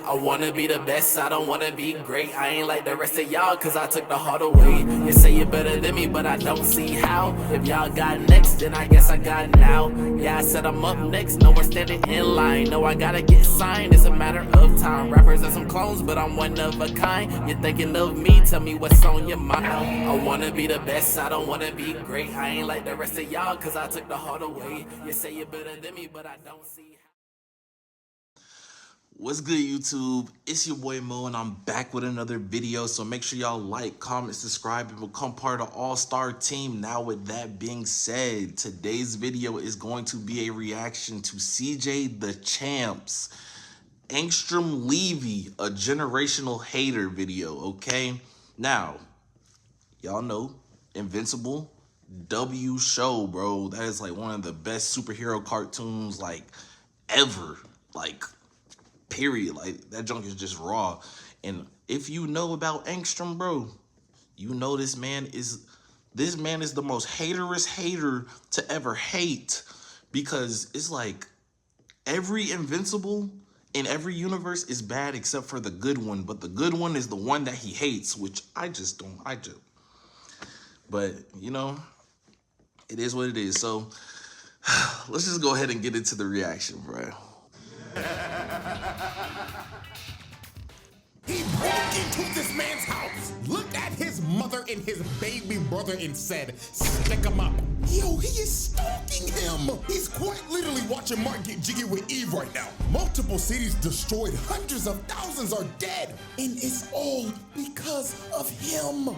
I wanna be the best, I don't wanna be great. I ain't like the rest of y'all, cause I took the heart away. You say you're better than me, but I don't see how. If y'all got next, then I guess I got now. Yeah, I said I'm up next, no more standing in line. No, I gotta get signed, it's a matter of time. Rappers are some clones, but I'm one of a kind. You're thinking of me, tell me what's on your mind. I wanna be the best, I don't wanna be great. I ain't like the rest of y'all, cause I took the heart away. You say you're better than me, but I don't see how. What's good, YouTube? It's your boy Mo, and I'm back with another video. So make sure y'all like, comment, subscribe, and become part of the all-star team. Now, with that being said, today's video is going to be a reaction to CJ Dachamp's Angstrom Levy, a generational hater video, okay? Now, y'all know Invincible, W show, bro. That is like one of the best superhero cartoons like ever. Like, period. Like, that junk is just raw. And if you know about Angstrom, bro, you know this man is the most haterous hater to ever hate, because it's like every Invincible in every universe is bad except for the good one, but the good one is the one that he hates, which I just don't. But you know, it is what it is. So let's just go ahead and get into the reaction, bro. He broke into this man's house, looked at his mother and his baby brother and said, "Stick him up." Yo, he is stalking him. He's quite literally watching Mark get jiggy with Eve right now. Multiple cities destroyed, hundreds of thousands are dead, and it's all because of him.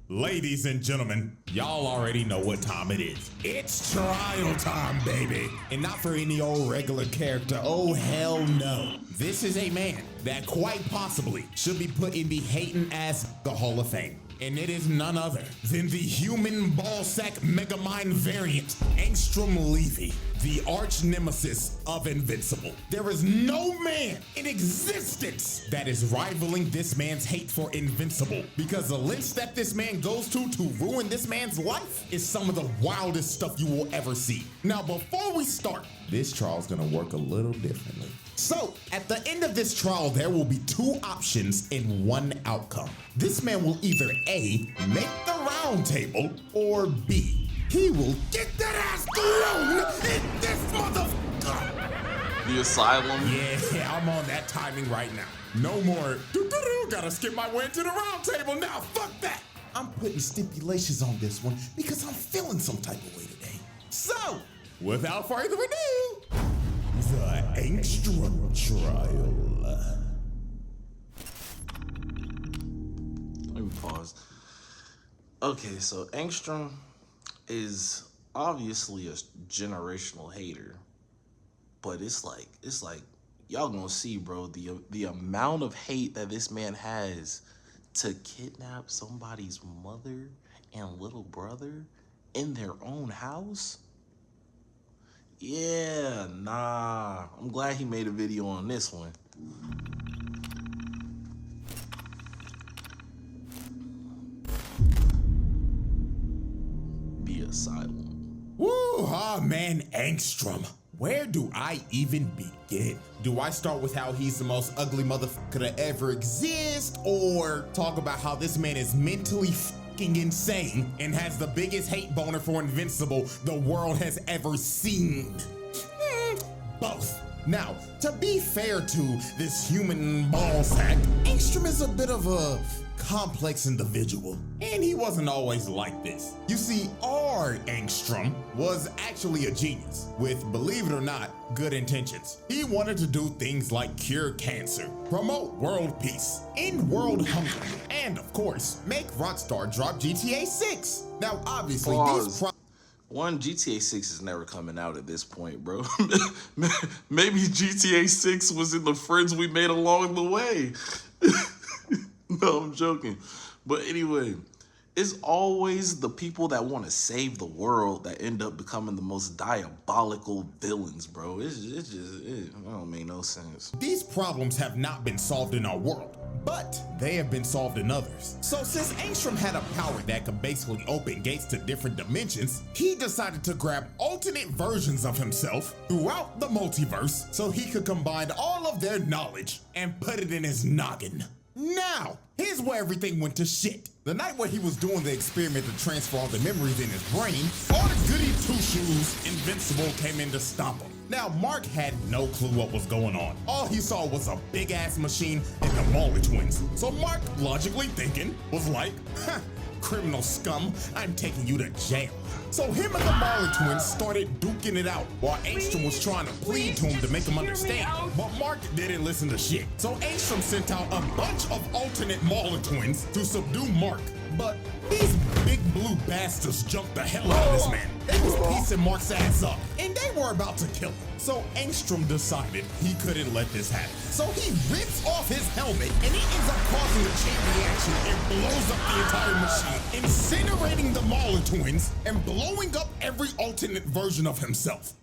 Ladies and gentlemen, y'all already know what time it is. It's trial time, baby. And not for any old regular character. Oh, hell no. This is a man that quite possibly should be put in the hating-ass the Hall of Fame. And it is none other than the human ballsack megamind variant, Angstrom Levy, the arch nemesis of Invincible. There is no man in existence that is rivaling this man's hate for Invincible, because the lengths that this man goes to ruin this man's life is some of the wildest stuff you will ever see. Now, before we start, this trial's gonna work a little differently. So, at the end of this trial, there will be two options and one outcome. This man will either A, make the round table, or B, he will get that ass thrown in this motherfucker. The asylum. Yeah, I'm on that timing right now. No more, gotta skip my way to the round table now, fuck that. I'm putting stipulations on this one because I'm feeling some type of way today. So, without further ado, the Angstrom trial. Let me pause. Okay, so Angstrom is obviously a generational hater, but it's like y'all gonna see, bro, the amount of hate that this man has to kidnap somebody's mother and little brother in their own house. Yeah, nah. I'm glad he made a video on this one. The asylum. Woo, man, Angstrom. Where do I even begin? Do I start with how he's the most ugly motherfucker to ever exist, or talk about how this man is mentally fucking insane and has the biggest hate boner for Invincible the world has ever seen? Both. Now, to be fair to this human ballsack, Angstrom is a bit of a complex individual, and he wasn't always like this. You see, our Angstrom was actually a genius with, believe it or not, good intentions. He wanted to do things like cure cancer, promote world peace, end world hunger, and of course, make Rockstar drop GTA 6. Now, obviously, GTA 6 is never coming out at this point, bro. Maybe GTA 6 was in the friends we made along the way. No, I'm joking. But anyway, It's always the people that want to save the world that end up becoming the most diabolical villains, bro. It don't make no sense. These problems have not been solved in our world, but they have been solved in others. So since Angstrom had a power that could basically open gates to different dimensions, he decided to grab alternate versions of himself throughout the multiverse so he could combine all of their knowledge and put it in his noggin. Now, here's where everything went to shit. The night where he was doing the experiment to transfer all the memories in his brain, all the goody two-shoes Invincible came in to stop him. Now, Mark had no clue what was going on. All he saw was a big-ass machine and the Mauler twins. So Mark, logically thinking, was like, criminal scum, I'm taking you to jail. So him and the Mauler twins started duking it out while Angstrom was trying to plead to him to make him understand. But Mark didn't listen to shit. So Angstrom sent out a bunch of alternate Mauler twins to subdue Mark. But these big blue bastards jumped the hell out of this man. They was piecing Mark's ass up, and they were about to kill him. So Angstrom decided he couldn't let this happen. So he rips off his helmet, and it ends up causing a chain reaction and blows up the entire machine, incinerating the Mauler twins and blowing up every alternate version of himself.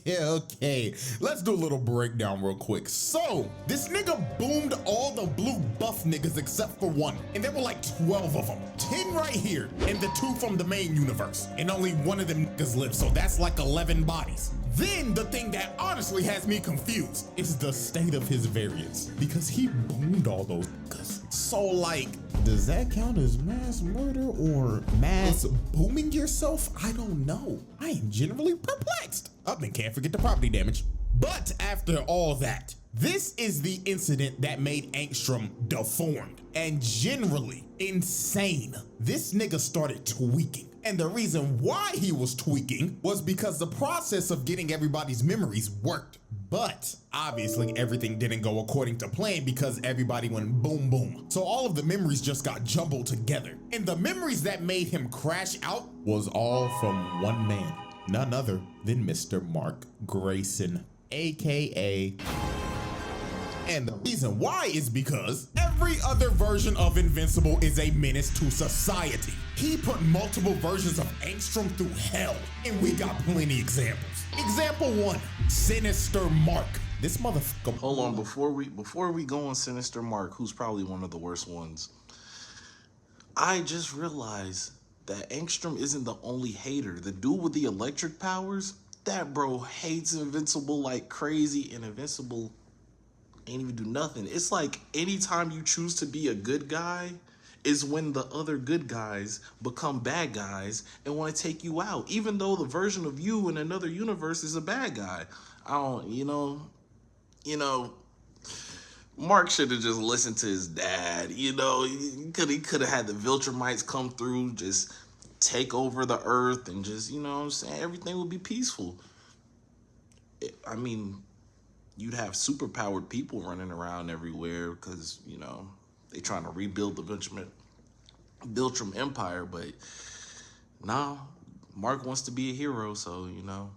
Okay, let's do a little breakdown real quick. So, this nigga boomed all the blue buff niggas except for one, and there were like 12 of them. 10 right here, and the 2 from the main universe, and only one of them niggas lived, so that's like 11 bodies. Then, the thing that honestly has me confused is the state of his variants, because he boomed all those niggas. So, like, does that count as mass murder or mass booming yourself? I don't know. I am generally perplexed. Oh, and can't forget the property damage. But after all that, this is the incident that made Angstrom deformed and generally insane. This nigga started tweaking. And the reason why he was tweaking was because the process of getting everybody's memories worked. But obviously everything didn't go according to plan because everybody went boom boom. So all of the memories just got jumbled together. And the memories that made him crash out was all from one man, none other than Mr. Mark Grayson, aka. And the reason why is because every other version of Invincible is a menace to society. He put multiple versions of Angstrom through hell, and we got plenty examples. Example 1, Sinister Mark. This motherfucker. Hold on, before we go on Sinister Mark, who's probably one of the worst ones, I just realized that Angstrom isn't the only hater. The dude with the electric powers, that bro hates Invincible like crazy, and Invincible ain't even do nothing. It's like anytime you choose to be a good guy is when the other good guys become bad guys and want to take you out, even though the version of you in another universe is a bad guy. I don't, you know, Mark should have just listened to his dad. You know, he could have had the Viltrumites come through, just take over the earth and just, you know what I'm saying, everything would be peaceful. I mean, you'd have superpowered people running around everywhere because, you know, they trying to rebuild the Viltrum Empire, but nah, Mark wants to be a hero, so, you know,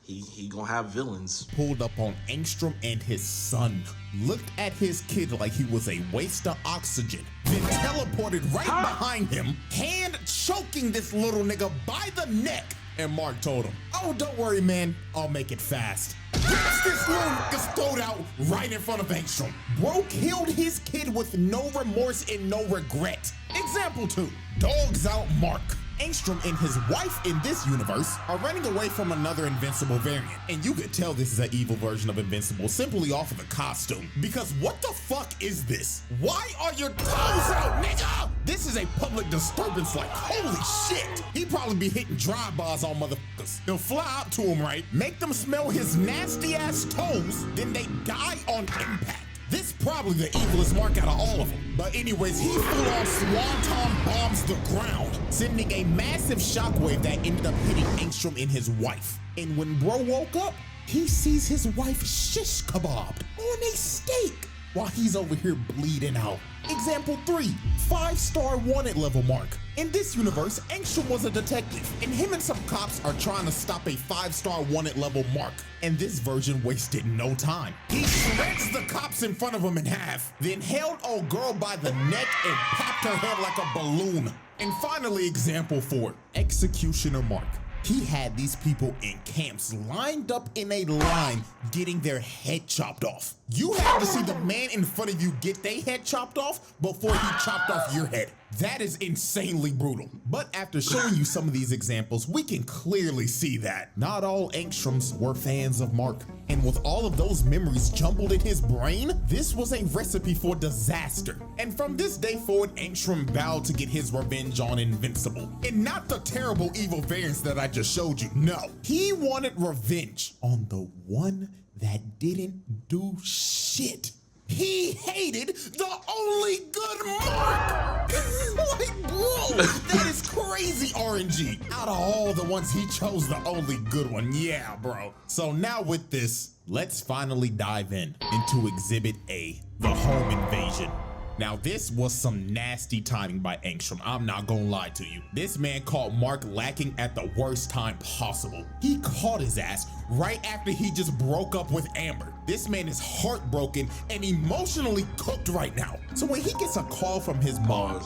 he gonna have villains. Pulled up on Angstrom and his son, looked at his kid like he was a waste of oxygen, then teleported right behind him, hand choking this little nigga by the neck. And Mark told him, oh, don't worry, man, I'll make it fast. Rips this little nigga's throat out right in front of Angstrom. Bro killed his kid with no remorse and no regret. Example 2, dogs out Mark. Angstrom and his wife in this universe are running away from another Invincible variant. And you could tell this is an evil version of Invincible simply off of the costume. Because what the fuck is this? Why are your toes out, nigga? This is a public disturbance, like, holy shit. He probably be hitting drive-bys on motherfuckers. He'll fly up to him, right? Make them smell his nasty ass toes, then they die on impact. This probably the evilest Mark out of all of them. But anyways, he full-on swanton bombs the ground, sending a massive shockwave that ended up hitting Angstrom and his wife. And when bro woke up, he sees his wife shish kebabbed on a steak. while he's over here bleeding out. Example 3, 5-star wanted level Mark. In this universe, Angstrom was a detective, and him and some cops are trying to stop a 5-star wanted level Mark. And this version wasted no time. He shreds the cops in front of him in half, then held old girl by the neck and popped her head like a balloon. And finally, example 4, Executioner Mark. He had these people in camps lined up in a line getting their head chopped off. You had to see the man in front of you get their head chopped off before he chopped off your head. That is insanely brutal. But after showing you some of these examples, we can clearly see that not all Angstroms were fans of Mark. And with all of those memories jumbled in his brain, this was a recipe for disaster. And from this day forward, Angstrom vowed to get his revenge on Invincible. And not the terrible evil variants that I just showed you, no. He wanted revenge on the one that didn't do shit. He hated the only good Mark! Like, bro, that is crazy RNG. Out of all the ones, he chose the only good one. Yeah, bro. So now with this, let's finally dive into Exhibit A, the home invasion. Now this was some nasty timing by Angstrom, I'm not gonna lie to you. This man caught Mark lacking at the worst time possible. He caught his ass right after he just broke up with Amber. This man is heartbroken and emotionally cooked right now. So when he gets a call from his mom.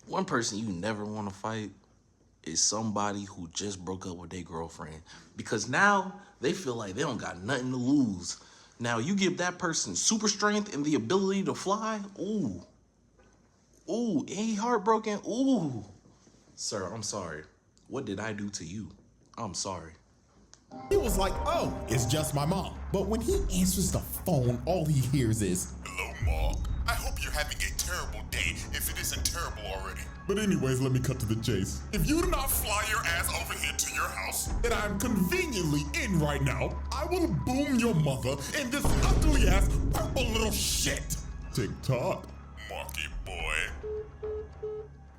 One person you never want to fight is somebody who just broke up with their girlfriend, because now they feel like they don't got nothing to lose. Now you give that person super strength and the ability to fly. Ooh, ain't he heartbroken? Ooh, sir, I'm sorry. What did I do to you? I'm sorry. He was like, oh, it's just my mom. But when he answers the phone, all he hears is, hello, Mom. I hope you're having a terrible day, if it isn't terrible already. But anyways, let me cut to the chase. If you do not fly your ass over here to your house that I'm conveniently in right now, I will boom your mother in this ugly ass purple little shit. TikTok, Marky boy.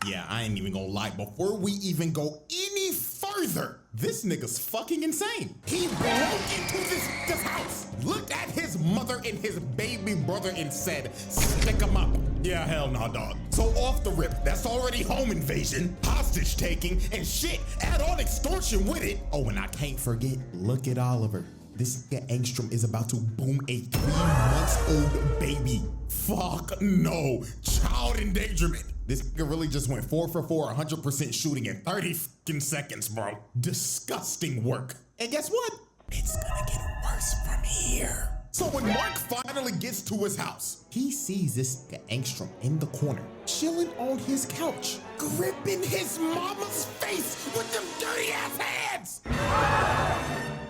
Yeah, I ain't even gonna lie. Before we even go any further, this nigga's fucking insane. He broke into this nigga's house, looked at his mother and his baby brother and said, stick 'em up. Yeah, hell nah, dog. So off the rip, that's already home invasion, hostage taking, and shit. Add on extortion with it. Oh, and I can't forget, look at Oliver. This nigga Angstrom is about to boom a 3-month-old baby. Fuck no, child endangerment. This nigga really just went 4 for 4, 100% shooting in 30 fucking seconds, bro. Disgusting work. And guess what? It's gonna get worse from here. So when Mark finally gets to his house, he sees this nigga Angstrom in the corner, chilling on his couch, gripping his mama's face with them dirty ass hands.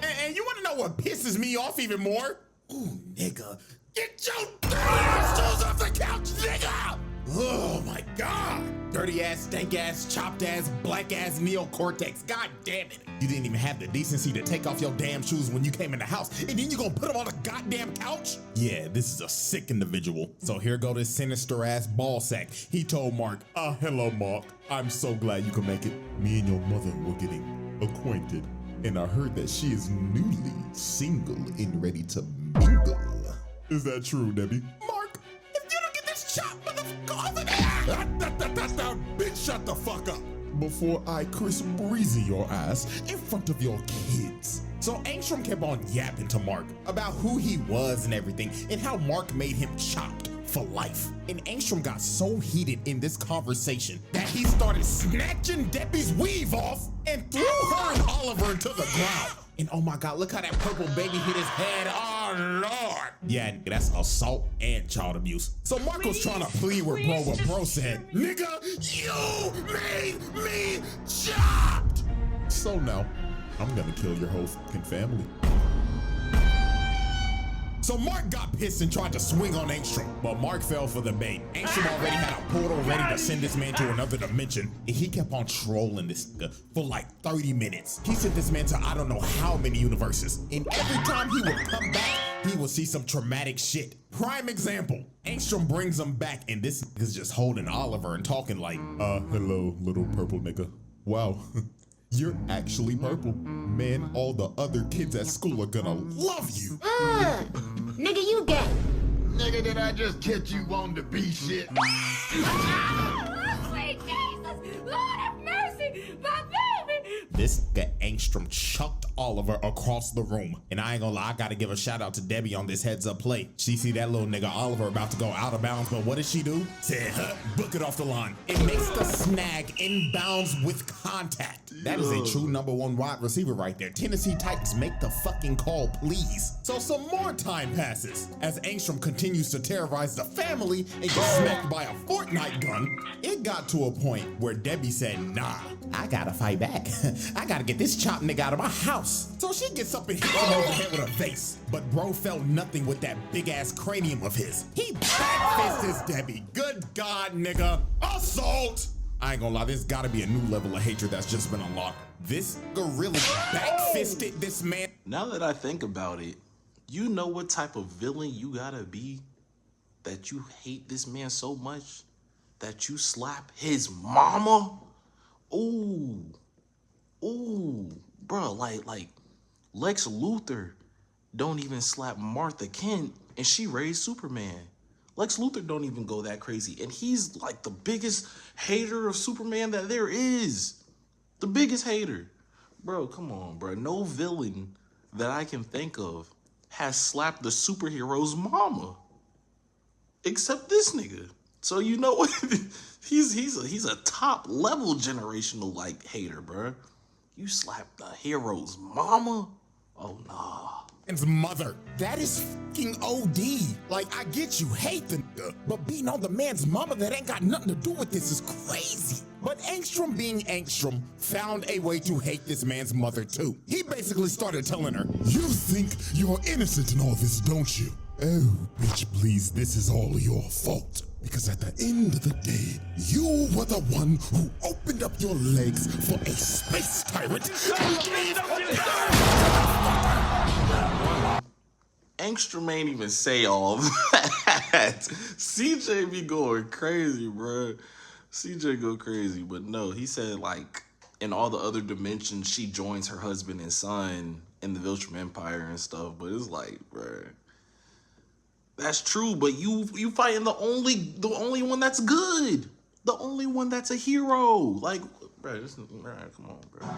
And you wanna know what pisses me off even more? Ooh, nigga, get your dirty ass shoes off the couch, nigga! Oh my God. Dirty ass, stank ass, chopped ass, black ass neocortex. God damn it. You didn't even have the decency to take off your damn shoes when you came in the house, and then you gonna put them on a goddamn couch? Yeah, this is a sick individual. So here go this sinister ass ball sack. He told Mark, hello Mark. I'm so glad you can make it. Me and your mother were getting acquainted, and I heard that she is newly single and ready to mingle. Is that true, Debbie? Mark, if you don't get this chop, motherfucker, over there! Bitch, shut the fuck up before I Chris Breezy your ass in front of your kids. So Angstrom kept on yapping to Mark about who he was and everything, and how Mark made him chopped for life. And Angstrom got so heated in this conversation that he started snatching Debbie's weave off and threw her and Oliver into the ground. And oh my God, look how that purple baby hit his head. Oh Lord. Yeah, that's assault and child abuse. So Mark was trying to plead with bro, but bro said, nigga, you made me chopped. So now, I'm gonna kill your whole fucking family. So Mark got pissed and tried to swing on Angstrom, but Mark fell for the bait. Angstrom already had a portal ready to send this man to another dimension, and he kept on trolling this nigga for like 30 minutes. He sent this man to I don't know how many universes, and every time he would come back, he would see some traumatic shit. Prime example, Angstrom brings him back, and this nigga's just holding Oliver and talking like, hello, little purple nigga. Wow. You're actually purple. Man, all the other kids at school are gonna love you. Nigga, you gay. Nigga, did I just catch you wanting to be shit? Oh, sweet Jesus! Lord have mercy! My baby! This guy Angstrom chucked Oliver across the room. And I ain't gonna lie, I gotta give a shout out to Debbie on this heads up play. She see that little nigga Oliver about to go out of bounds, but what did she do? Said, book it off the line. It makes the snag inbounds with contact. That is a true #1 wide receiver right there. Tennessee Titans, make the fucking call, please. So some more time passes as Angstrom continues to terrorize the family and gets smacked by a Fortnite gun. It got to a point where Debbie said, nah, I gotta fight back. I gotta get this chopped nigga out of my house. So she gets up and hits him over the head with a vase. But bro felt nothing with that big ass cranium of his. He backfists Debbie. Good God, nigga. Assault! I ain't gonna lie, there's gotta be a new level of hatred that's just been unlocked. This gorilla backfisted this man. Now that I think about it, you know what type of villain you gotta be that you hate this man so much that you slap his mama? Ooh, bro, like Lex Luthor don't even slap Martha Kent and she raised Superman. Lex Luthor don't even go that crazy. And he's like the biggest hater of Superman that there is. The biggest hater. Bro, come on, bro. No villain that I can think of has slapped the superhero's mama. Except this nigga. So you know what? he's a top level generational like hater, bro. You slapped the hero's mama? Oh nah. His mother. That is fucking OD. Like, I get you hate the nigga, but beating on the man's mama that ain't got nothing to do with this is crazy. But Angstrom being Angstrom found a way to hate this man's mother too. He basically started telling her, you think you're innocent in all this, don't you? Oh, bitch, please, this is all your fault. Because at the end of the day, you were the one who opened up your legs for a space tyrant. Angstrom ain't even say all that. CJ be going crazy, bro. CJ go crazy, but no, he said like in all the other dimensions, she joins her husband and son in the Viltrum Empire and stuff. But it's like, bro, that's true. But you fighting the only one that's good, the only one that's a hero. Like, bro, come on, bro.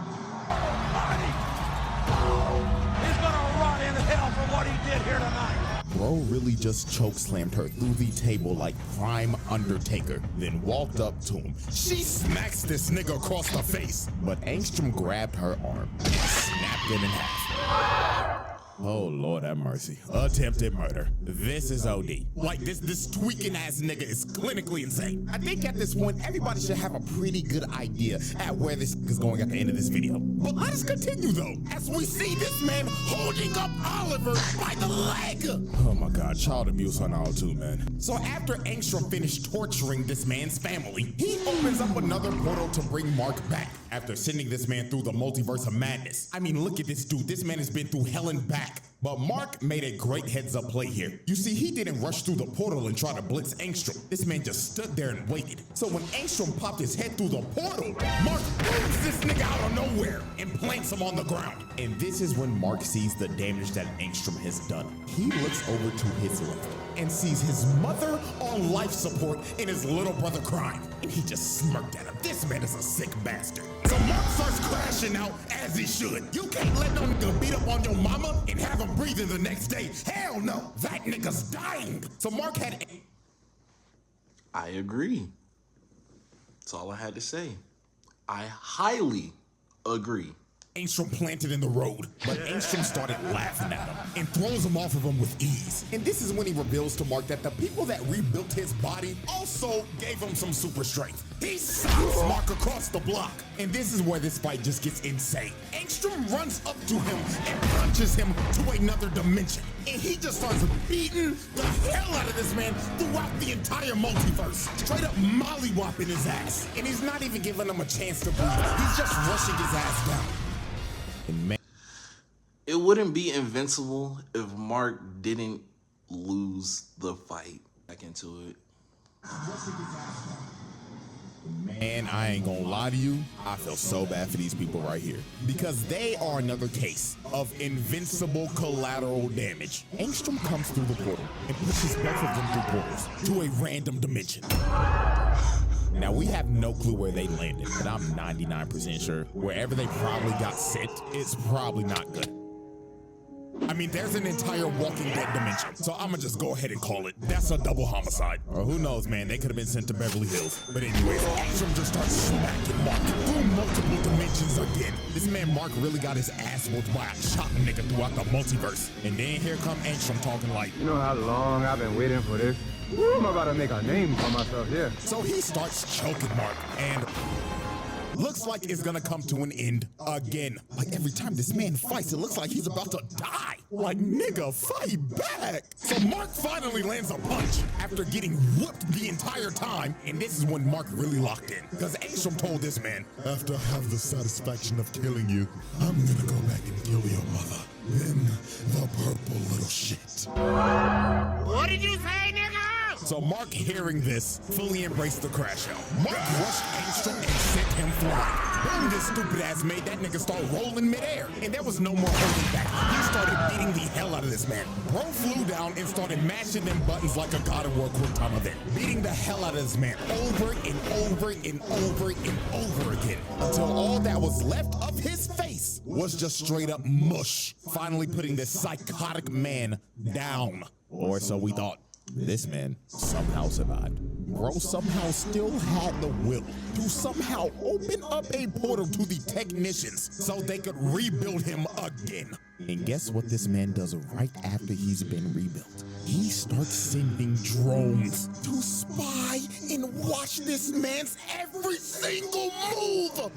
He's gonna rot in hell for what he did here tonight. Bro really just chokeslammed her through the table like Prime Undertaker, then walked up to him. She smacks this nigga across the face, but Angstrom grabbed her arm and snapped it in half. Oh, Lord have mercy. Attempted murder. This is OD. Like, this tweaking ass nigga is clinically insane. I think at this point, everybody should have a pretty good idea at where this is going at the end of this video. But let us continue, though, as we see this man holding up Oliver by the leg. Oh, my God. Child abuse on all, too, man. So after Angstrom finished torturing this man's family, he opens up another portal to bring Mark back after sending this man through the multiverse of madness. I mean, look at this dude. This man has been through hell and back. But Mark made a great heads-up play here. You see, he didn't rush through the portal and try to blitz Angstrom. This man just stood there and waited. So when Angstrom popped his head through the portal, Mark booms this nigga out of nowhere and plants him on the ground. And this is when Mark sees the damage that Angstrom has done. He looks over to his left and sees his mother on life support and his little brother crying. And he just smirked at him. This man is a sick bastard. So Mark starts crashing out as he should. You can't let no nigga beat up on your mama and have him breathing the next day. Hell no, that nigga's dying. So Mark had... I agree. That's all I had to say. I highly agree. Angstrom planted in the road, but Angstrom started laughing at him and throws him off of him with ease. And this is when he reveals to Mark that the people that rebuilt his body also gave him some super strength. He stops Mark across the block. And this is where this fight just gets insane. Angstrom runs up to him and punches him to another dimension. And he just starts beating the hell out of this man throughout the entire multiverse. Straight up mollywopping his ass. And he's not even giving him a chance to breathe. He's just rushing his ass down. It wouldn't be invincible if Mark didn't lose the fight. Back into it. Man, I ain't gonna lie to you, I feel so bad for these people right here. Because they are another case of invincible collateral damage. Angstrom comes through the portal and pushes both of them through portals to a random dimension. Now, we have no clue where they landed, but I'm 99% sure wherever they probably got sent, it's probably not good. I mean, there's an entire Walking Dead dimension, so I'ma just go ahead and call it. That's a double homicide. Or who knows, man, they could have been sent to Beverly Hills. But anyways, Angstrom just starts smacking Mark through multiple dimensions again. This man Mark really got his ass whooped by a chop nigga throughout the multiverse. And then here come Angstrom talking like, you know how long I've been waiting for this? Woo, I'm about to make a name for myself here. So he starts choking Mark, and looks like it's gonna come to an end again. Like every time this man fights, it looks like he's about to die. Like, nigga, fight back. So Mark finally lands a punch after getting whooped the entire time. And this is when Mark really locked in. Because Angstrom told this man, after I have the satisfaction of killing you, I'm gonna go back and kill your mother. Then the purple little shit. What did you say, nigga? So Mark, hearing this, fully embraced the crash out. Mark rushed Angstrom and sent him flying. Boom, this stupid ass made that nigga start rolling midair. And there was no more holding back. He started beating the hell out of this man. Bro flew down and started mashing them buttons like a God of War quick time event. Beating the hell out of this man over and over and over and over again. Until all that was left of his face was just straight up mush. Finally putting this psychotic man down. Or so we thought. This man somehow survived. Bro somehow still had the will to somehow open up a portal to the technicians so they could rebuild him again. And guess what this man does right after he's been rebuilt? He starts sending drones to spy and watch this man's every single move.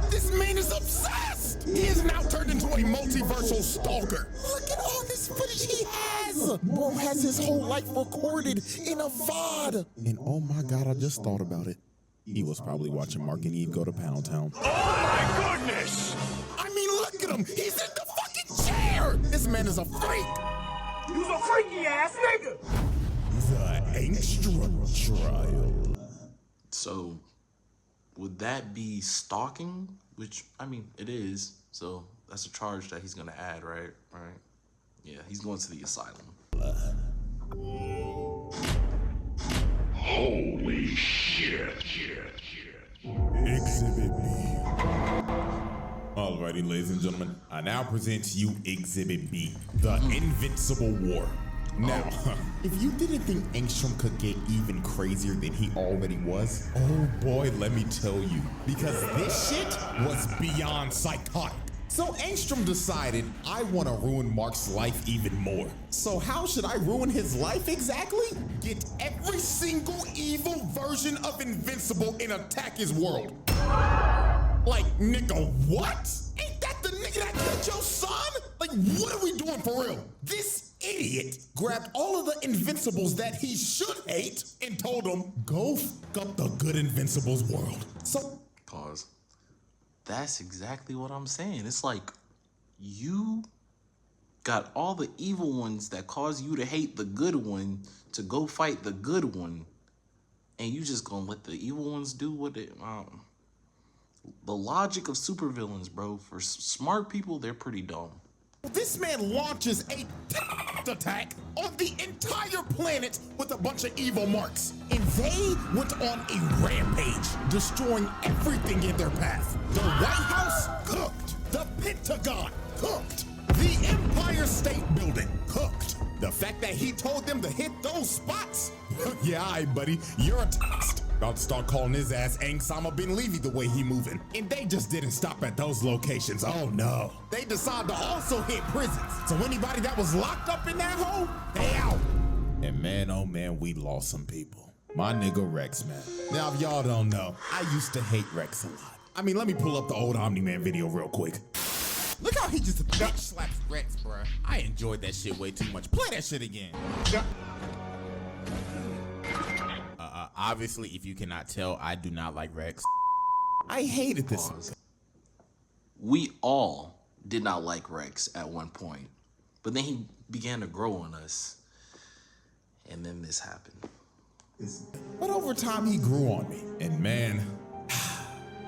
This man is obsessed. He is now turned into a multiversal stalker. Look at all this footage he has. Bro has his whole life recorded in a VOD. And oh my God, I just thought about it. He was probably watching Mark and Eve go to Pound Town. Oh my goodness! I mean, look at him. He's in the fucking chair. This man is a freak. You's a freaky ass nigga! The Angstrom trial. So, would that be stalking? Which, I mean, it is. So, that's a charge that he's going to add, right? Right? Yeah, he's going to the asylum. Holy shit. Exhibit B. Alrighty, ladies and gentlemen, I now present to you Exhibit B, the Invincible War. Now, if you didn't think Angstrom could get even crazier than he already was, oh boy, let me tell you, because this shit was beyond psychotic. So Angstrom decided, I want to ruin Mark's life even more. So how should I ruin his life exactly? Get every single evil version of Invincible and attack his world. Like, nigga, what? Ain't that the nigga that killed your son? Like, what are we doing for real? This idiot grabbed all of the Invincibles that he should hate and told them, go fuck up the good Invincibles world. So, Pause. That's exactly what I'm saying. It's like, you got all the evil ones that cause you to hate the good one to go fight the good one, and you just gonna let the evil ones do what they... The logic of supervillains, bro. For smart people, they're pretty dumb. this man launches a attack on the entire planet with a bunch of evil marks. And they went on a rampage, destroying everything in their path. The White House, cooked. The Pentagon, cooked. The Empire State Building, cooked. The fact that he told them to hit those spots? Yeah, all right, buddy, you're a text. About to start calling his ass Angstrom bin Levy the way he moving. And they just didn't stop at those locations, oh no. They decided to also hit prisons. So anybody that was locked up in that hole, they out. And man, oh man, we lost some people. My nigga Rex, man. Now, if y'all don't know, I used to hate Rex a lot. I mean, let me pull up the old Omni-Man video real quick. Look how he just bitch slaps Rex, bruh. I enjoyed that shit way too much. Play that shit again. Obviously, if you cannot tell, I do not like Rex. I hated this. Pause. We all did not like Rex at one point, but then he began to grow on us, and then this happened. But over time, he grew on me. And man,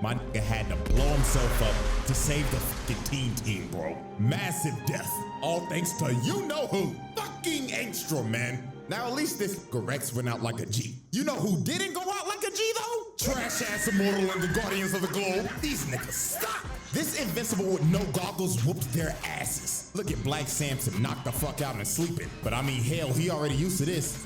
my nigga had to blow himself up to save the fucking team, bro. Massive death. All thanks to you-know-who. Fucking Angstrom, man. Now, at least this Rex went out like a G. You know who didn't go out like a G, though? Trash-ass Immortal and the Guardians of the Globe. These niggas stop. This Invincible with no goggles whooped their asses. Look at Black Samson knocked the fuck out and sleeping. But I mean, hell, he already used to this.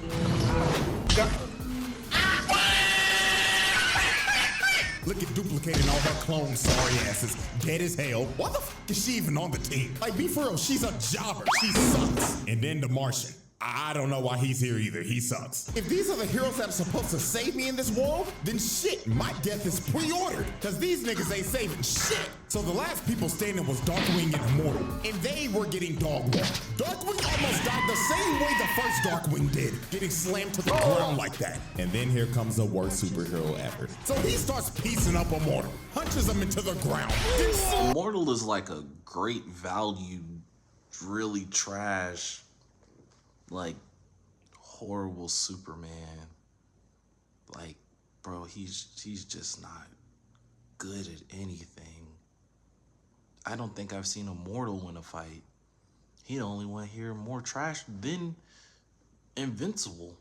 Look at duplicating all her clones, sorry asses. Dead as hell. Why the fuck is she even on the team? Like, be for real, she's a jobber. She sucks. And then the Martian. I don't know why he's here either. He sucks. If these are the heroes that are supposed to save me in this world, then shit, my death is pre-ordered. Cause these niggas ain't saving shit. So the last people standing was Darkwing and Immortal, and they were getting dog walked. Darkwing almost died the same way the first Darkwing did, getting slammed to the ground like that. And then here comes the worst superhero ever. So he starts piecing up Immortal, punches him into the ground. Immortal is like a great value, really trash, like horrible Superman. Like, bro, he's just not good at anything. I don't think I've seen Immortal win a fight. He the only one here more trash than Invincible.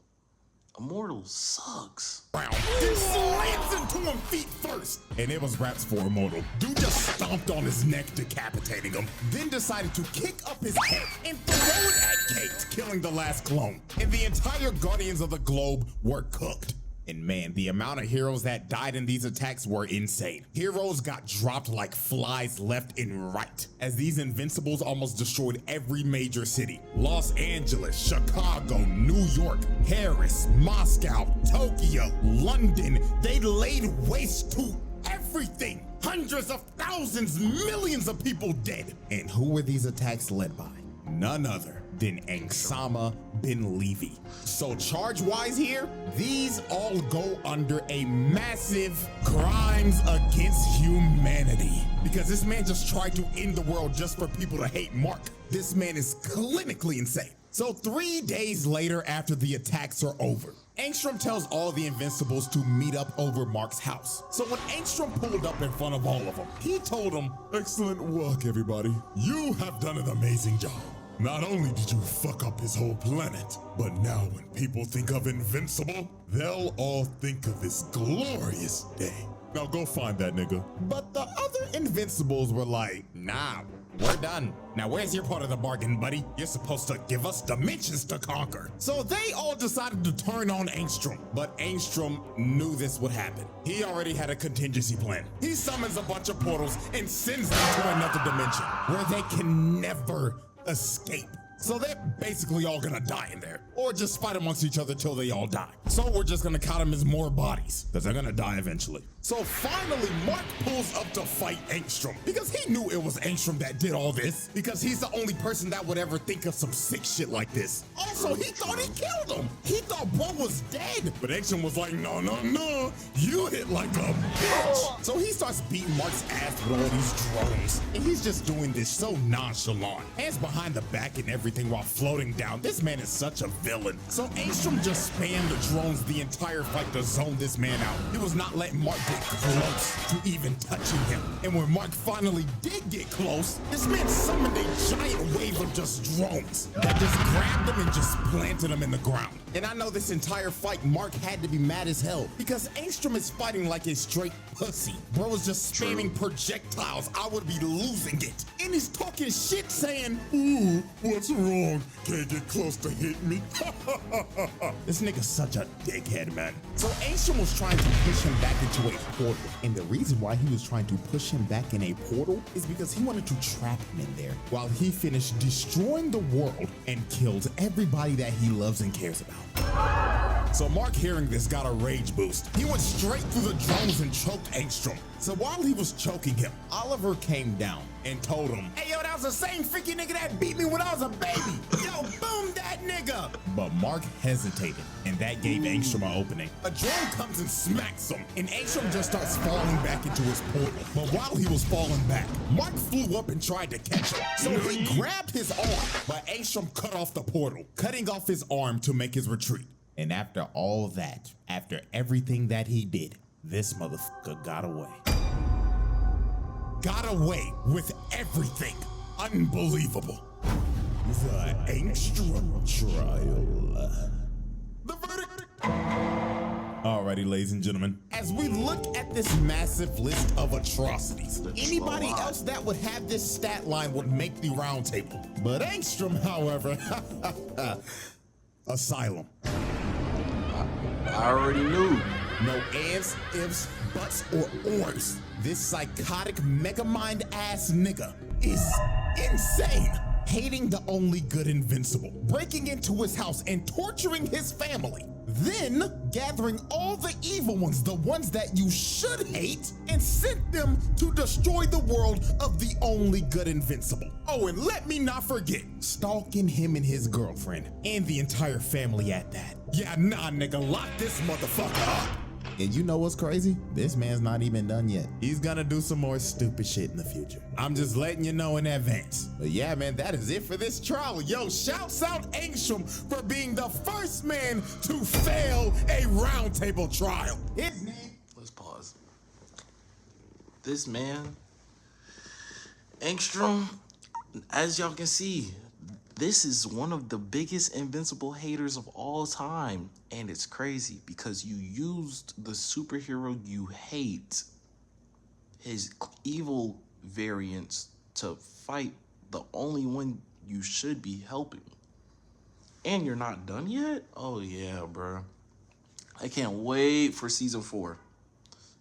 Immortal sucks. Then slams into him feet first. And it was raps for Immortal. Dude just stomped on his neck, decapitating him. Then decided to kick up his head and throw it at Kate, killing the last clone. And the entire Guardians of the Globe were cooked. And man, the amount of heroes that died in these attacks were insane. Heroes got dropped like flies left and right, as these Invincibles almost destroyed every major city. Los Angeles, Chicago, New York, Paris, Moscow, Tokyo, London. They laid waste to everything. Hundreds of thousands, millions of people dead. And who were these attacks led by? None other than Angstrom bin Levy. So charge-wise here, these all go under a massive crimes against humanity. Because this man just tried to end the world just for people to hate Mark. This man is clinically insane. So 3 days later, after the attacks are over, Angstrom tells all the Invincibles to meet up over Mark's house. So when Angstrom pulled up in front of all of them, he told them, "Excellent work, everybody. You have done an amazing job. Not only did you fuck up his whole planet, but now when people think of Invincible, they'll all think of this glorious day. Now go find that nigga." But the other Invincibles were like, "Nah, we're done. Now where's your part of the bargain, buddy? You're supposed to give us dimensions to conquer." So they all decided to turn on Angstrom, but Angstrom knew this would happen. He already had a contingency plan. He summons a bunch of portals and sends them to another dimension where they can never escape. So they're basically all gonna die in there, or just fight amongst each other till they all die. So we're just gonna count them as more bodies, because they're gonna die eventually. So finally, Mark pulls up to fight Angstrom, because he knew it was Angstrom that did all this, because he's the only person that would ever think of some sick shit like this. Also, he thought he killed him. He thought bro was dead, but Angstrom was like, "No, no, no, you hit like a bitch." So he starts beating Mark's ass with all these drones, and he's just doing this so nonchalant, hands behind the back and everything while floating down. This man is such a villain. So Angstrom just spammed the drones the entire fight to zone this man out. He was not letting Mark get close to even touching him. And when Mark finally did get close, this man summoned a giant wave of just drones that just grabbed him and just planted him in the ground. And I know this entire fight, Mark had to be mad as hell, because Angstrom is fighting like a straight pussy. Bro was just spamming projectiles. I would be losing it. And he's talking shit saying, "Ooh, what's wrong? Can't get close to hit me." This nigga's such a dickhead, man. So Angstrom was trying to push him back into a portal. And the reason why he was trying to push him back in a portal is because he wanted to trap him in there while he finished destroying the world and killed everybody that he loves and cares about. So Mark, hearing this, got a rage boost. He went straight through the drones and choked Angstrom. So while he was choking him, Oliver came down and told him, "Hey, yo, that was the same freaky nigga that beat me when I was a baby. Yo, boom that nigga." But Mark hesitated, and that gave Angstrom an opening. A drone comes and smacks him, and Angstrom just starts falling back into his portal. But while he was falling back, Mark flew up and tried to catch him. So he grabbed his arm, but Angstrom cut off the portal, cutting off his arm to make his retreat. And after all that, after everything that he did, this motherfucker got away. Got away with everything. Unbelievable. The Angstrom trial. The verdict. Alrighty, ladies and gentlemen, as we look at this massive list of atrocities, anybody else that would have this stat line would make the round table. But Angstrom, however, asylum. I already knew. No ands, ifs, buts, or ors. This psychotic megamind ass nigga is insane. Hating the only good invincible, breaking into his house and torturing his family, then gathering all the evil ones, the ones that you should hate, and sent them to destroy the world of the only good invincible. Oh, and let me not forget, stalking him and his girlfriend, and the entire family at that. Yeah, nah, nigga, lock this motherfucker up. And you know what's crazy? This man's not even done yet. He's gonna do some more stupid shit in the future. I'm just letting you know in advance. But yeah, man, that is it for this trial. Yo, shouts out Angstrom for being the first man to fail a roundtable trial. His name. Let's pause. This man, Angstrom, as y'all can see, this is one of the biggest invincible haters of all time. And it's crazy because you used the superhero you hate, his evil variants, to fight the only one you should be helping. And you're not done yet? Oh yeah, bro. I can't wait for season 4.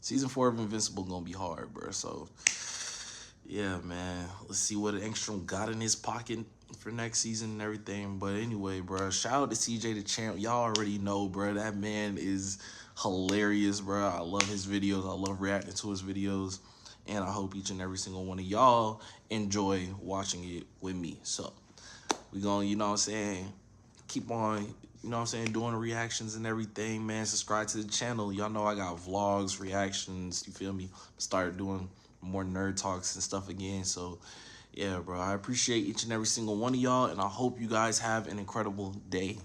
Season 4 of Invincible gonna be hard, bro. So yeah, man. Let's see what Angstrom got in his pocket for next season and everything. But anyway, bro, shout out to CJ Dachamp. Y'all already know, bro, that man is hilarious, bro. I love his videos. I love reacting to his videos. And I hope each and every single one of y'all enjoy watching it with me. So we gonna, you know what I'm saying, keep on, you know what I'm saying, doing reactions and everything, man. Subscribe to the channel. Y'all know I got vlogs, reactions, you feel me? Start doing more nerd talks and stuff again. So yeah, bro, I appreciate each and every single one of y'all, and I hope you guys have an incredible day.